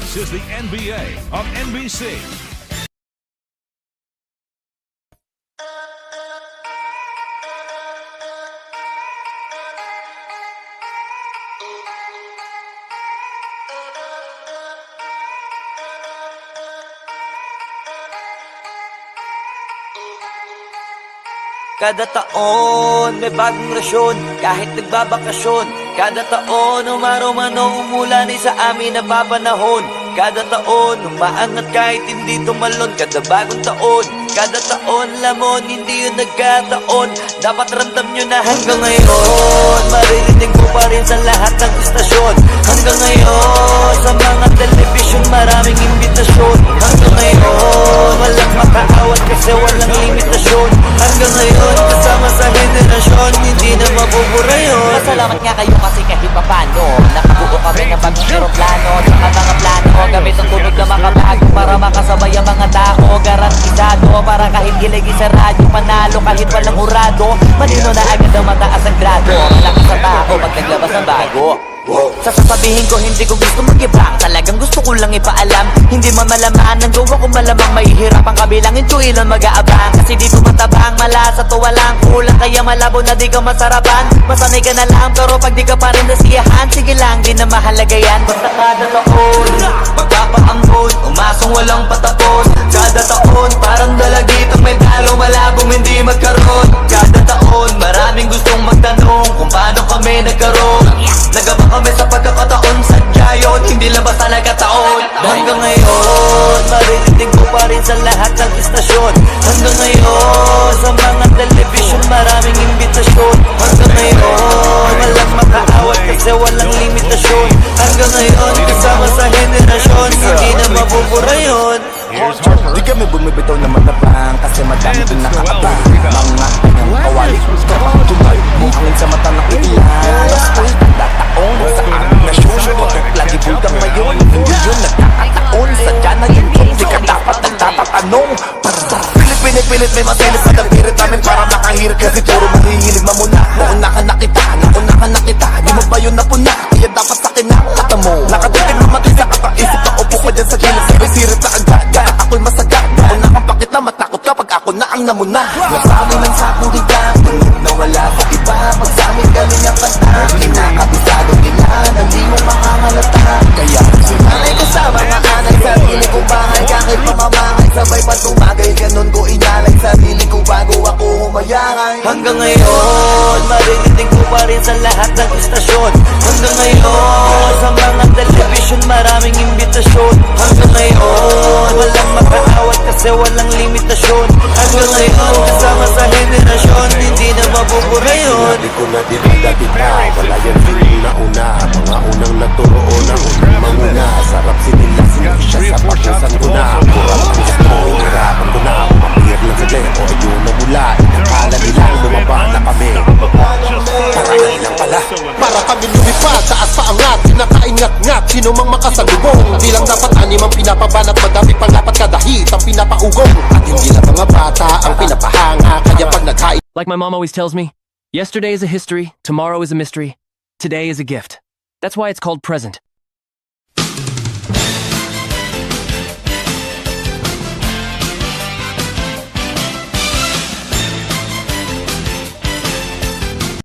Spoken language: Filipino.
This is the NBA on NBC. Kada taon may bagong rasyon, kahit nagbabakasyon. Kada taon umaraw man o umulan ay sa amin napapanahon. Kada taon umaangat kahit hindi tumalon. Kada bagong taon, kada taon lamon, hindi yun nagkataon. Dapat ramdam nyo na hanggang ngayon maririnig ko pa rin sa lahat ng istasyon. Hanggang ngayon sa mga television maraming imbitasyon. Hanggang ngayon walang makaawat kasi walang limitasyon. Hanggang ngayon kasama sa henerasyon, hindi na mabubura yun. Masalamat nga kayo kasi kahit papano nakabuo kami ng bagong aeroplano. Saka mga plano gamit ang tunog na makabago para makasabay ang mga tao. Garantisado para kahit ilagi sa radyo, panalo kahit walang hurado. Malino na agad ang mataas ang grado. Malakas sa tao pag naglabas ng bago. Sasabihin ko hindi ko gusto mag-ibang, talagang gusto ko lang ipaalam. Hindi man malamaan ang gawa ko, malamang mahihirap ang kabilangin ko ilan mag-aabang. Kasi dito matabang, malasa to walang kulang. Kaya malabo na di ka masarapan. Masanay ka na lang pero pag di ka pa rin nasiyahan, sige lang, di na mahalaga yan. Basta kada taon magpapaambon, umasong walang patapon. Kada taon parang dalagitang may talo, malabong hindi magkaroon. Kada taon maraming gustong magtanong kung paano kami nagkaroon. Nagabang kami sa pagkakataon, sadya yun, hindi lang basta nagkataon. Hanggang ngayon maririnig ko pa rin sa lahat ng istasyon. Hanggang ngayon sa mga television maraming imbitasyon. Hanggang ngayon walang makaawat kasi walang limitasyon. Hanggang ngayon kasama sa henerasyon, hindi na mabubura yun. Di kami bumibitaw na matabang kasi madami din nakaabang. Mga kanyang kawali kapag tumayo mo hangin sa mata ng ilan. Dataon sa aming nasyon, tutok lagi bulgang ngayon. Hindi yun nagkakataon, sadya na yun. Di ka dapat nagtatanong. Pilit may masilip pa ng pirit namin para makahirit. Kasi puro mahihilig mamuna. Nauna ka na kita, di mo ba yun napuna? Kaya dapat sakin na kata mo. Nakatitig mo matisa ka pa, isip na upo ka dyan sa gilid. Sabay sirit na agad, kaya ako'y masagad. Ako na kang pakit na matakot kapag ako na ang namuna. Nasabi ng sakurigan, tunog na wala sa iba. Pag sa amin galing ang kanta, kinakabisado nila na di mo makahalata. Kaya sanay ka sa mga anay, sarili kong bahay. Kahit pamamangay, sabay pa tumagay. Ganon ko inalay sarili ko bago ako humayangay. Hanggang ngayon maririnig ko pa rin sa lahat ng istasyon. Hanggang ngayon sa mga television maraming imbitasyon. Hanggang ngayon walang makaawat kasi walang limitasyon. Hanggang ngayon kasama sa henerasyon, hindi na mabubura yun. Sinabi ko na di ba dati pa, wala yan una-una. Mga unang nagturo na unang manguna. Sarap sinila siya sa pakusan ko na. Kurang ang gusto, hirapan ko na. Mapihir lang sa o ayun na mula. Akala nilang bumaba na kami. Parangay lang pala. Para kami lumipad, taas pa angat, pinakaingat-ngat. Sino mang makasalubong, di lang dapat anim ang pinapabanat. Madami pang dapat kada hit ang pinapaugong. At hindi lang mga bata ang pinapahanga. Kaya pag nagkain. Like my mom always tells me, yesterday is a history, tomorrow is a mystery, today is a gift. That's why it's called present.